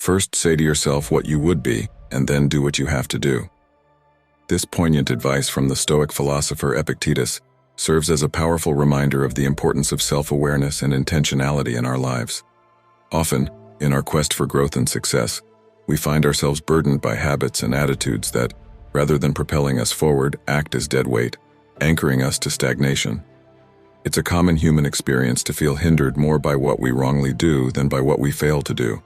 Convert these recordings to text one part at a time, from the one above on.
First, say to yourself what you would be, and then do what you have to do. This poignant advice from the Stoic philosopher Epictetus serves as a powerful reminder of the importance of self-awareness and intentionality in our lives. Often, in our quest for growth and success, we find ourselves burdened by habits and attitudes that, rather than propelling us forward, act as dead weight, anchoring us to stagnation. It's a common human experience to feel hindered more by what we wrongly do than by what we fail to do.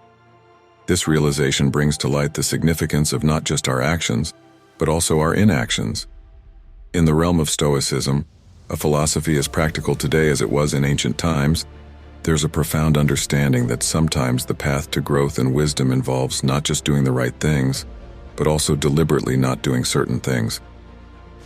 This realization brings to light the significance of not just our actions, but also our inactions. In the realm of Stoicism, a philosophy as practical today as it was in ancient times, there's a profound understanding that sometimes the path to growth and wisdom involves not just doing the right things, but also deliberately not doing certain things.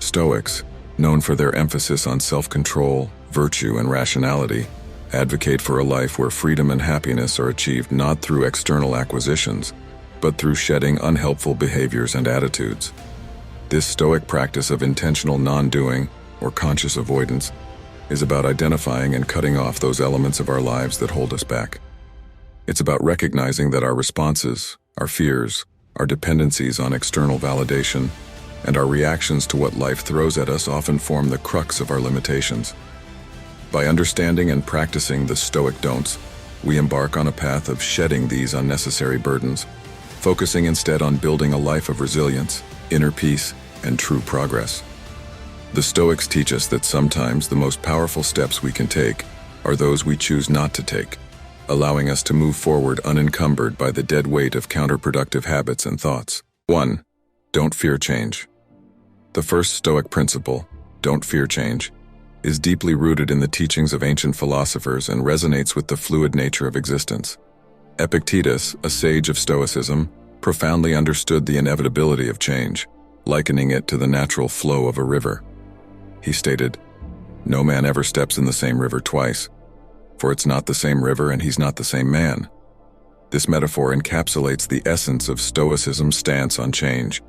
Stoics, known for their emphasis on self-control, virtue, and rationality, advocate for a life where freedom and happiness are achieved not through external acquisitions, but through shedding unhelpful behaviors and attitudes. This Stoic practice of intentional non-doing, or conscious avoidance, is about identifying and cutting off those elements of our lives that hold us back. It's about recognizing that our responses, our fears, our dependencies on external validation, and our reactions to what life throws at us often form the crux of our limitations. By understanding and practicing the Stoic don'ts, we embark on a path of shedding these unnecessary burdens, focusing instead on building a life of resilience, inner peace, and true progress. The Stoics teach us that sometimes the most powerful steps we can take are those we choose not to take, allowing us to move forward unencumbered by the dead weight of counterproductive habits and thoughts. 1. Don't fear change. The first Stoic principle, don't fear change, is deeply rooted in the teachings of ancient philosophers and resonates with the fluid nature of existence. Epictetus, a sage of Stoicism, profoundly understood the inevitability of change, likening it to the natural flow of a river. He stated, "No man ever steps in the same river twice, for it's not the same river and he's not the same man." This metaphor encapsulates the essence of Stoicism's stance on change.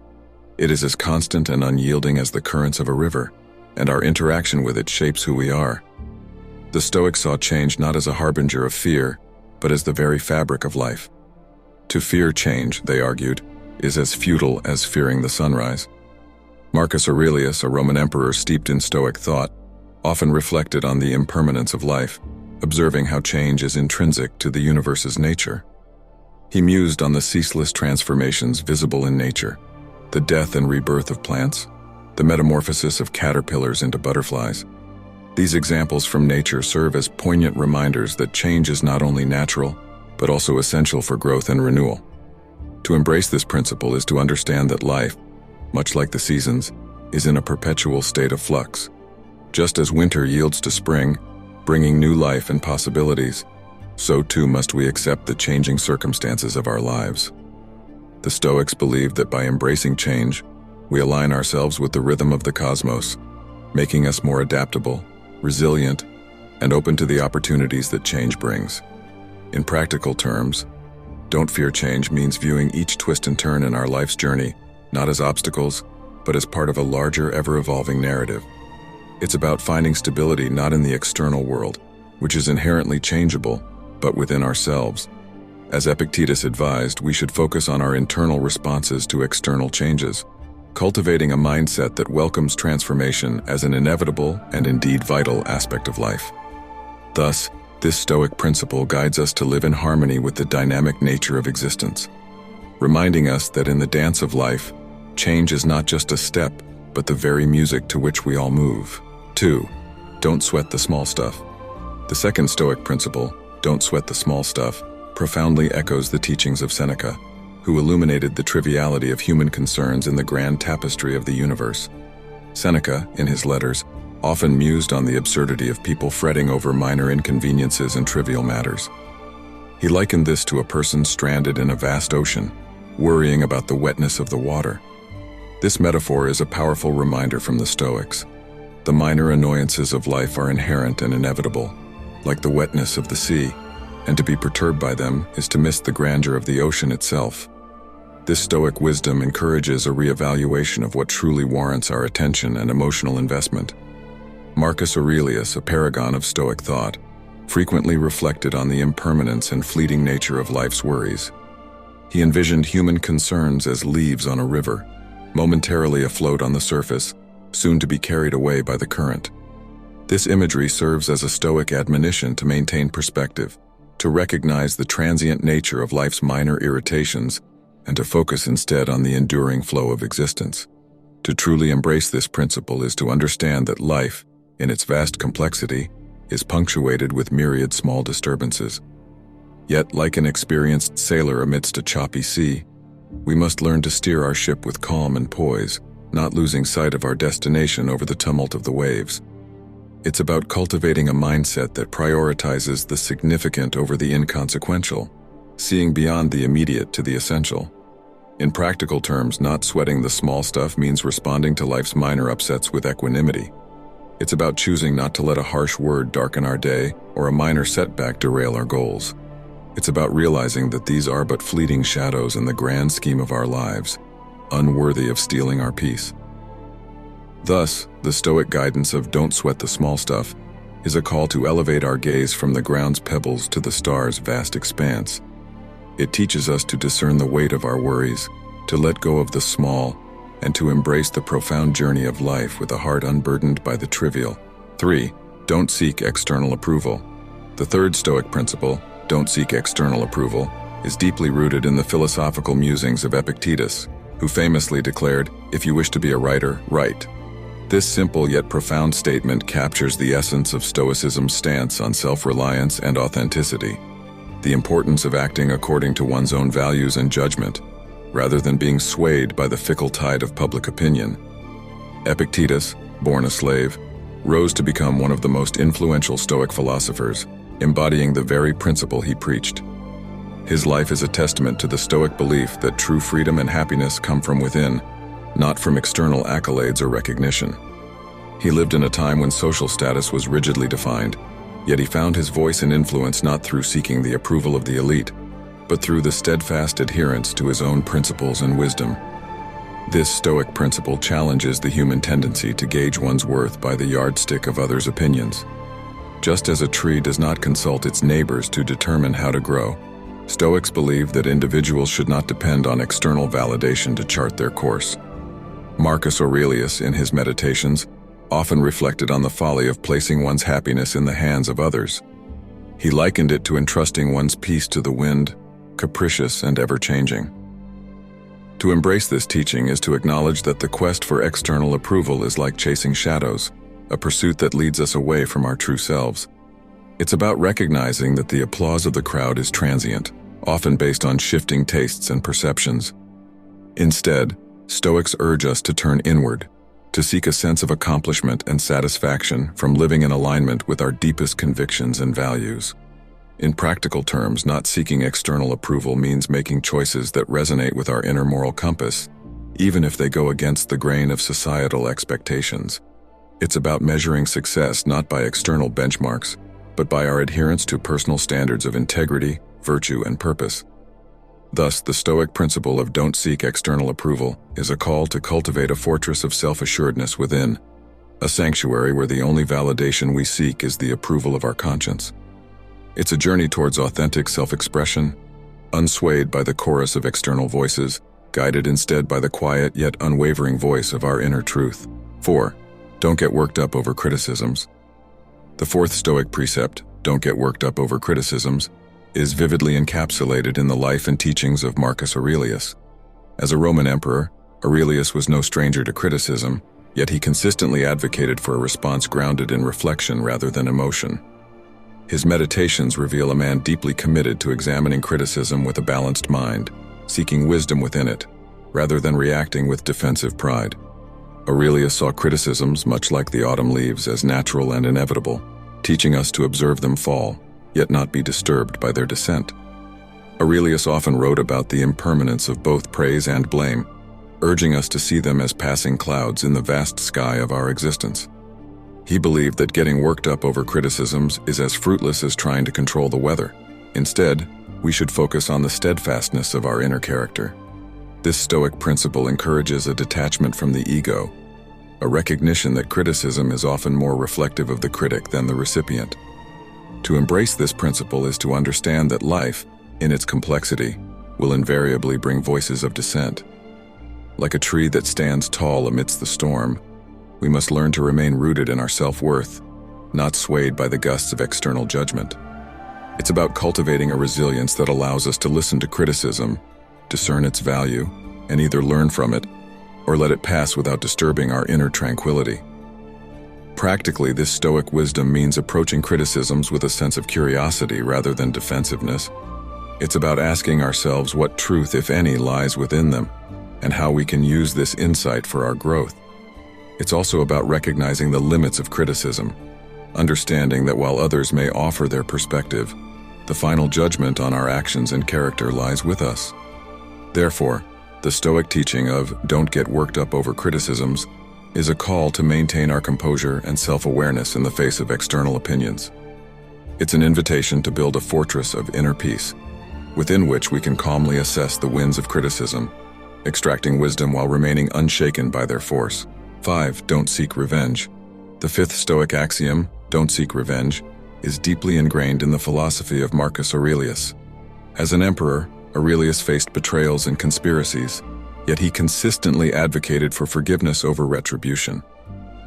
It is as constant and unyielding as the currents of a river, and our interaction with it shapes who we are. The Stoics saw change not as a harbinger of fear, but as the very fabric of life. To fear change, they argued, is as futile as fearing the sunrise. Marcus Aurelius, a Roman emperor steeped in Stoic thought, often reflected on the impermanence of life, observing how change is intrinsic to the universe's nature. He mused on the ceaseless transformations visible in nature, the death and rebirth of plants, the metamorphosis of caterpillars into butterflies. These examples from nature serve as poignant reminders that change is not only natural, but also essential for growth and renewal. To embrace this principle is to understand that life, much like the seasons, is in a perpetual state of flux. Just as winter yields to spring, bringing new life and possibilities, so too must we accept the changing circumstances of our lives. The Stoics believed that by embracing change, we align ourselves with the rhythm of the cosmos, making us more adaptable, resilient, and open to the opportunities that change brings. In practical terms, don't fear change means viewing each twist and turn in our life's journey not as obstacles, but as part of a larger, ever-evolving narrative. It's about finding stability not in the external world, which is inherently changeable, but within ourselves. As Epictetus advised, we should focus on our internal responses to external changes, cultivating a mindset that welcomes transformation as an inevitable and indeed vital aspect of life. Thus, this Stoic principle guides us to live in harmony with the dynamic nature of existence, reminding us that in the dance of life, change is not just a step, but the very music to which we all move. 2. Don't sweat the small stuff. The second Stoic principle, don't sweat the small stuff, profoundly echoes the teachings of Seneca, who illuminated the triviality of human concerns in the grand tapestry of the universe. Seneca, in his letters, often mused on the absurdity of people fretting over minor inconveniences and trivial matters. He likened this to a person stranded in a vast ocean, worrying about the wetness of the water. This metaphor is a powerful reminder from the Stoics. The minor annoyances of life are inherent and inevitable, like the wetness of the sea, and to be perturbed by them is to miss the grandeur of the ocean itself. This Stoic wisdom encourages a reevaluation of what truly warrants our attention and emotional investment. Marcus Aurelius, a paragon of Stoic thought, frequently reflected on the impermanence and fleeting nature of life's worries. He envisioned human concerns as leaves on a river, momentarily afloat on the surface, soon to be carried away by the current. This imagery serves as a Stoic admonition to maintain perspective, to recognize the transient nature of life's minor irritations, and to focus instead on the enduring flow of existence. To truly embrace this principle is to understand that life, in its vast complexity, is punctuated with myriad small disturbances. Yet, like an experienced sailor amidst a choppy sea, we must learn to steer our ship with calm and poise, not losing sight of our destination over the tumult of the waves. It's about cultivating a mindset that prioritizes the significant over the inconsequential, seeing beyond the immediate to the essential. In practical terms, not sweating the small stuff means responding to life's minor upsets with equanimity. It's about choosing not to let a harsh word darken our day or a minor setback derail our goals. It's about realizing that these are but fleeting shadows in the grand scheme of our lives, unworthy of stealing our peace. Thus, the Stoic guidance of "don't sweat the small stuff" is a call to elevate our gaze from the ground's pebbles to the stars' vast expanse. It teaches us to discern the weight of our worries, to let go of the small, and to embrace the profound journey of life with a heart unburdened by the trivial. 3. Don't seek external approval. The third Stoic principle, don't seek external approval, is deeply rooted in the philosophical musings of Epictetus, who famously declared, "If you wish to be a writer, write." This simple yet profound statement captures the essence of Stoicism's stance on self-reliance and authenticity, the importance of acting according to one's own values and judgment, rather than being swayed by the fickle tide of public opinion. Epictetus, born a slave, rose to become one of the most influential Stoic philosophers, embodying the very principle he preached. His life is a testament to the Stoic belief that true freedom and happiness come from within, not from external accolades or recognition. He lived in a time when social status was rigidly defined, yet he found his voice and influence not through seeking the approval of the elite, but through the steadfast adherence to his own principles and wisdom. This Stoic principle challenges the human tendency to gauge one's worth by the yardstick of others' opinions. Just as a tree does not consult its neighbors to determine how to grow, Stoics believe that individuals should not depend on external validation to chart their course. Marcus Aurelius, in his Meditations, often reflected on the folly of placing one's happiness in the hands of others. He likened it to entrusting one's peace to the wind, capricious and ever-changing. To embrace this teaching is to acknowledge that the quest for external approval is like chasing shadows, a pursuit that leads us away from our true selves. It's about recognizing that the applause of the crowd is transient, often based on shifting tastes and perceptions. Instead, Stoics urge us to turn inward, to seek a sense of accomplishment and satisfaction from living in alignment with our deepest convictions and values. In practical terms, not seeking external approval means making choices that resonate with our inner moral compass, even if they go against the grain of societal expectations. It's about measuring success not by external benchmarks, but by our adherence to personal standards of integrity, virtue, and purpose. Thus, the Stoic principle of "don't seek external approval" is a call to cultivate a fortress of self-assuredness within, a sanctuary where the only validation we seek is the approval of our conscience. It's a journey towards authentic self-expression, unswayed by the chorus of external voices, guided instead by the quiet yet unwavering voice of our inner truth. 4. Don't get worked up over criticisms. The fourth Stoic precept, "don't get worked up over criticisms," is vividly encapsulated in the life and teachings of Marcus Aurelius. As a Roman emperor, Aurelius was no stranger to criticism, yet he consistently advocated for a response grounded in reflection rather than emotion. His Meditations reveal a man deeply committed to examining criticism with a balanced mind, seeking wisdom within it, rather than reacting with defensive pride. Aurelius saw criticisms, much like the autumn leaves, as natural and inevitable, teaching us to observe them fall, yet not be disturbed by their descent. Aurelius often wrote about the impermanence of both praise and blame, urging us to see them as passing clouds in the vast sky of our existence. He believed that getting worked up over criticisms is as fruitless as trying to control the weather. Instead, we should focus on the steadfastness of our inner character. This Stoic principle encourages a detachment from the ego, a recognition that criticism is often more reflective of the critic than the recipient. To embrace this principle is to understand that life, in its complexity, will invariably bring voices of dissent. Like a tree that stands tall amidst the storm, we must learn to remain rooted in our self-worth, not swayed by the gusts of external judgment. It's about cultivating a resilience that allows us to listen to criticism, discern its value, and either learn from it or let it pass without disturbing our inner tranquility. Practically, this Stoic wisdom means approaching criticisms with a sense of curiosity rather than defensiveness. It's about asking ourselves what truth, if any, lies within them, and how we can use this insight for our growth. It's also about recognizing the limits of criticism, understanding that while others may offer their perspective, the final judgment on our actions and character lies with us. Therefore, the Stoic teaching of "don't get worked up over criticisms" is a call to maintain our composure and self-awareness in the face of external opinions. It's an invitation to build a fortress of inner peace, within which we can calmly assess the winds of criticism, extracting wisdom while remaining unshaken by their force. 5. Don't seek revenge. The fifth Stoic axiom, "don't seek revenge," is deeply ingrained in the philosophy of Marcus Aurelius. As an emperor, Aurelius faced betrayals and conspiracies, yet he consistently advocated for forgiveness over retribution.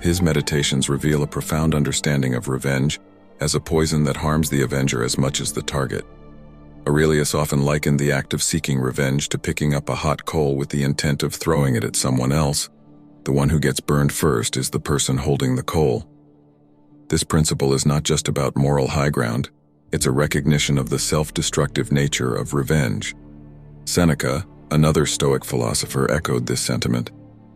His meditations reveal a profound understanding of revenge as a poison that harms the avenger as much as the target. Aurelius often likened the act of seeking revenge to picking up a hot coal with the intent of throwing it at someone else. The one who gets burned first is the person holding the coal. This principle is not just about moral high ground, it's a recognition of the self-destructive nature of revenge. Seneca, another Stoic philosopher, echoed this sentiment.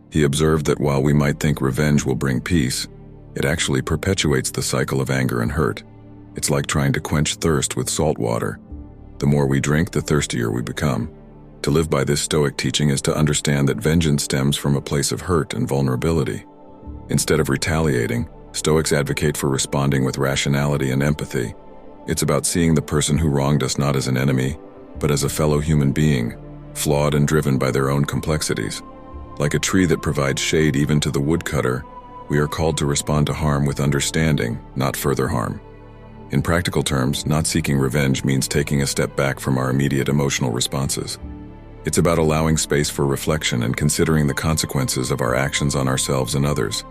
He observed that while we might think revenge will bring peace, it actually perpetuates the cycle of anger and hurt. It's like trying to quench thirst with salt water. The more we drink, the thirstier we become. To live by this Stoic teaching is to understand that vengeance stems from a place of hurt and vulnerability. Instead of retaliating, Stoics advocate for responding with rationality and empathy. It's about seeing the person who wronged us not as an enemy, but as a fellow human being, flawed and driven by their own complexities. Like a tree that provides shade even to the woodcutter, we are called to respond to harm with understanding, not further harm. In practical terms, not seeking revenge means taking a step back from our immediate emotional responses. It's about allowing space for reflection and considering the consequences of our actions on ourselves and others.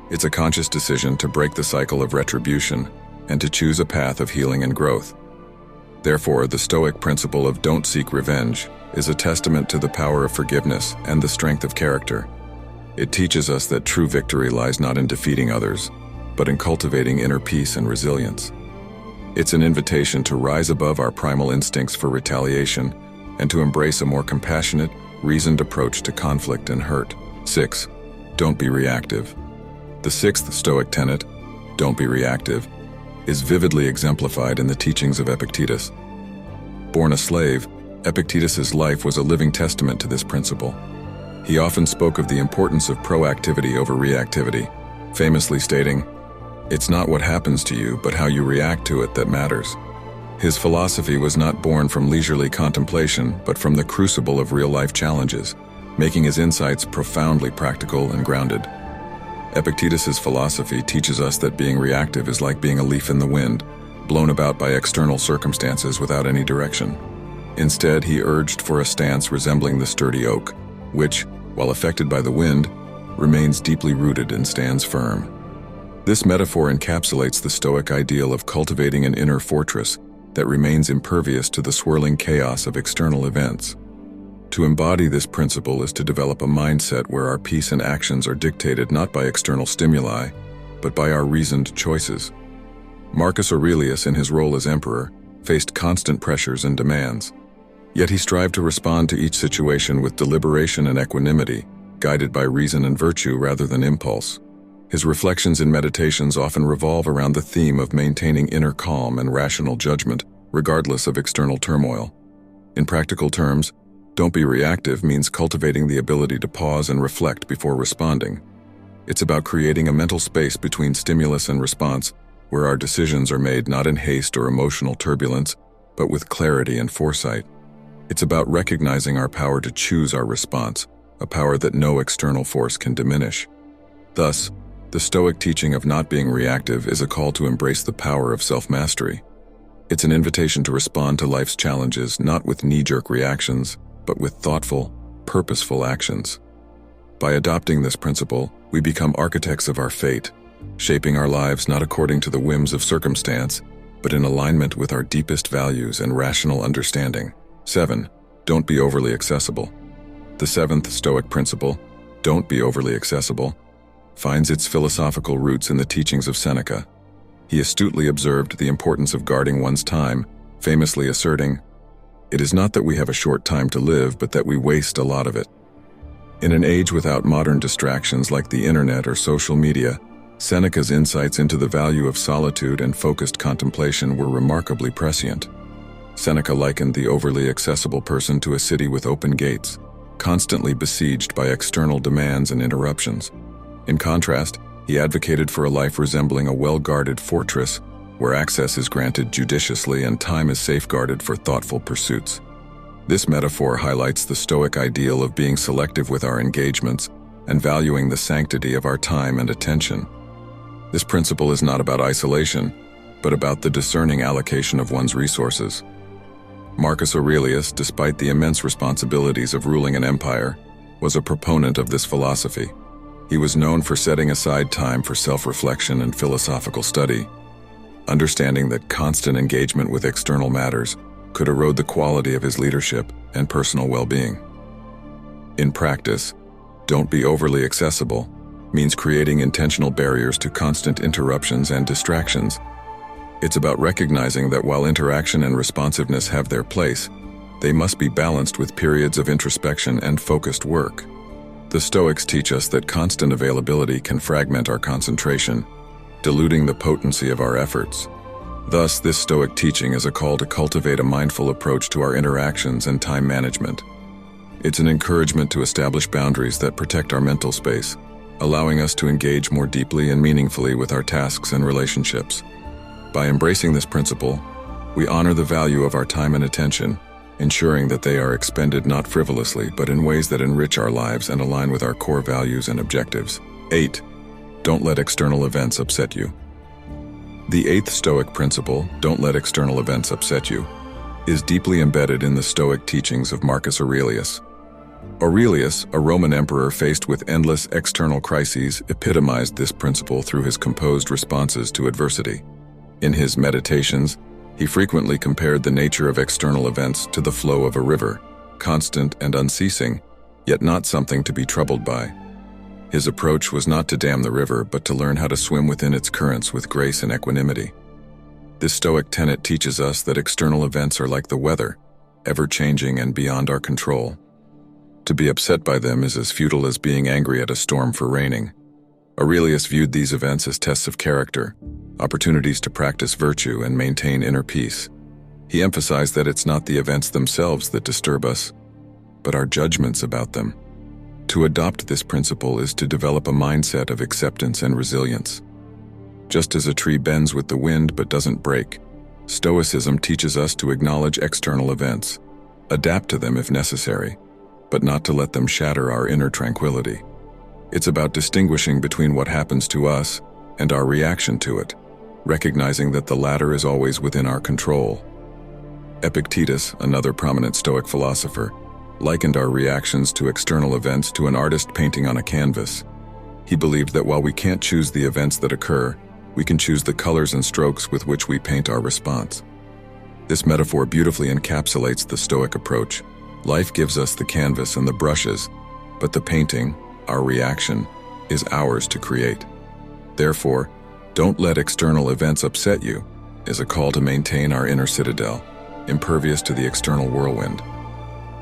It's a conscious decision to break the cycle of retribution and to choose a path of healing and growth. Therefore, the Stoic principle of "don't seek revenge" is a testament to the power of forgiveness and the strength of character. It teaches us that true victory lies not in defeating others, but in cultivating inner peace and resilience. It's an invitation to rise above our primal instincts for retaliation and to embrace a more compassionate, reasoned approach to conflict and hurt. 6. Don't be reactive. The sixth Stoic tenet, "don't be reactive," is vividly exemplified in the teachings of Epictetus. Born a slave, Epictetus's life was a living testament to this principle. He often spoke of the importance of proactivity over reactivity, famously stating, "It's not what happens to you, but how you react to it that matters." His philosophy was not born from leisurely contemplation, but from the crucible of real-life challenges, making his insights profoundly practical and grounded. Epictetus's philosophy teaches us that being reactive is like being a leaf in the wind, blown about by external circumstances without any direction. Instead, he urged for a stance resembling the sturdy oak, which, while affected by the wind, remains deeply rooted and stands firm. This metaphor encapsulates the Stoic ideal of cultivating an inner fortress that remains impervious to the swirling chaos of external events. To embody this principle is to develop a mindset where our peace and actions are dictated not by external stimuli, but by our reasoned choices. Marcus Aurelius, in his role as emperor, faced constant pressures and demands. Yet he strived to respond to each situation with deliberation and equanimity, guided by reason and virtue rather than impulse. His reflections and meditations often revolve around the theme of maintaining inner calm and rational judgment, regardless of external turmoil. In practical terms, "don't be reactive" means cultivating the ability to pause and reflect before responding. It's about creating a mental space between stimulus and response, where our decisions are made not in haste or emotional turbulence, but with clarity and foresight. It's about recognizing our power to choose our response, a power that no external force can diminish. Thus, the Stoic teaching of not being reactive is a call to embrace the power of self-mastery. It's an invitation to respond to life's challenges not with knee-jerk reactions, but with thoughtful, purposeful actions. By adopting this principle, we become architects of our fate, shaping our lives not according to the whims of circumstance, but in alignment with our deepest values and rational understanding. 7. Don't be overly accessible. The seventh Stoic principle, don't be overly accessible, finds its philosophical roots in the teachings of Seneca. He astutely observed the importance of guarding one's time, famously asserting, "It is not that we have a short time to live, but that we waste a lot of it." In an age without modern distractions like the internet or social media, Seneca's insights into the value of solitude and focused contemplation were remarkably prescient. Seneca likened the overly accessible person to a city with open gates, constantly besieged by external demands and interruptions. In contrast, he advocated for a life resembling a well-guarded fortress, where access is granted judiciously and time is safeguarded for thoughtful pursuits. This metaphor highlights the Stoic ideal of being selective with our engagements and valuing the sanctity of our time and attention. This principle is not about isolation, but about the discerning allocation of one's resources. Marcus Aurelius, despite the immense responsibilities of ruling an empire, was a proponent of this philosophy. He was known for setting aside time for self-reflection and philosophical study, understanding that constant engagement with external matters could erode the quality of his leadership and personal well-being. In practice, don't be overly accessible means creating intentional barriers to constant interruptions and distractions. It's about recognizing that while interaction and responsiveness have their place, they must be balanced with periods of introspection and focused work. The Stoics teach us that constant availability can fragment our concentration, diluting the potency of our efforts. Thus, this Stoic teaching is a call to cultivate a mindful approach to our interactions and time management. It's an encouragement to establish boundaries that protect our mental space, allowing us to engage more deeply and meaningfully with our tasks and relationships. By embracing this principle, we honor the value of our time and attention, ensuring that they are expended not frivolously but in ways that enrich our lives and align with our core values and objectives. 8. Don't let external events upset you. The eighth Stoic principle, don't let external events upset you, is deeply embedded in the Stoic teachings of Marcus Aurelius. Aurelius, a Roman emperor faced with endless external crises, epitomized this principle through his composed responses to adversity. In his Meditations, he frequently compared the nature of external events to the flow of a river, constant and unceasing, yet not something to be troubled by. His approach was not to dam the river, but to learn how to swim within its currents with grace and equanimity. This Stoic tenet teaches us that external events are like the weather, ever-changing and beyond our control. To be upset by them is as futile as being angry at a storm for raining. Aurelius viewed these events as tests of character, opportunities to practice virtue and maintain inner peace. He emphasized that it's not the events themselves that disturb us, but our judgments about them. To adopt this principle is to develop a mindset of acceptance and resilience. Just as a tree bends with the wind but doesn't break, Stoicism teaches us to acknowledge external events, adapt to them if necessary, but not to let them shatter our inner tranquility. It's about distinguishing between what happens to us and our reaction to it, recognizing that the latter is always within our control. Epictetus, another prominent Stoic philosopher, likened our reactions to external events to an artist painting on a canvas. He believed that while we can't choose the events that occur, we can choose the colors and strokes with which we paint our response. This metaphor beautifully encapsulates the Stoic approach. Life gives us the canvas and the brushes, but the painting, our reaction, is ours to create. Therefore, don't let external events upset you, is a call to maintain our inner citadel, impervious to the external whirlwind.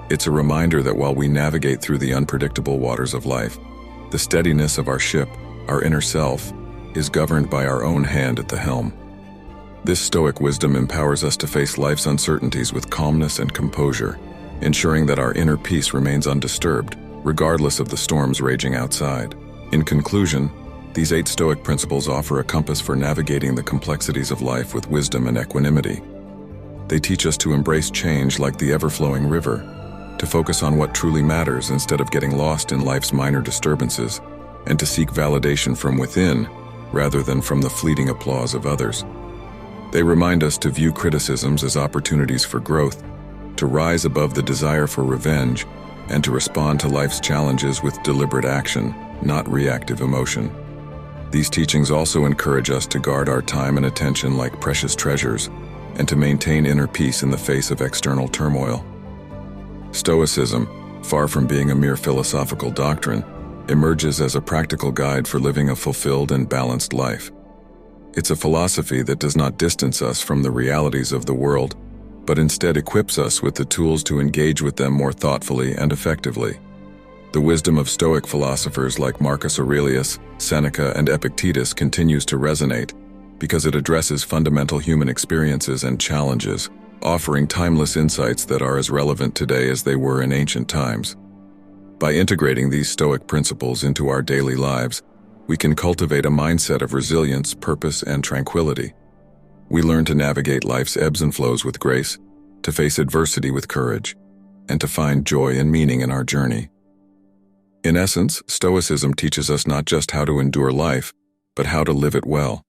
It's a reminder that while we navigate through the unpredictable waters of life, the steadiness of our ship, our inner self, is governed by our own hand at the helm. This Stoic wisdom empowers us to face life's uncertainties with calmness and composure, ensuring that our inner peace remains undisturbed, regardless of the storms raging outside. In conclusion, these 8 Stoic principles offer a compass for navigating the complexities of life with wisdom and equanimity. They teach us to embrace change like the ever-flowing river, to focus on what truly matters instead of getting lost in life's minor disturbances, and to seek validation from within rather than from the fleeting applause of others. They remind us to view criticisms as opportunities for growth, to rise above the desire for revenge, and to respond to life's challenges with deliberate action, not reactive emotion. These teachings also encourage us to guard our time and attention like precious treasures, and to maintain inner peace in the face of external turmoil. Stoicism, far from being a mere philosophical doctrine, emerges as a practical guide for living a fulfilled and balanced life. It's a philosophy that does not distance us from the realities of the world, but instead equips us with the tools to engage with them more thoughtfully and effectively. The wisdom of Stoic philosophers like Marcus Aurelius, Seneca, and Epictetus continues to resonate because it addresses fundamental human experiences and challenges, offering timeless insights that are as relevant today as they were in ancient times. By integrating these Stoic principles into our daily lives, we can cultivate a mindset of resilience, purpose, and tranquility. We learn to navigate life's ebbs and flows with grace, to face adversity with courage, and to find joy and meaning in our journey. In essence, Stoicism teaches us not just how to endure life, but how to live it well.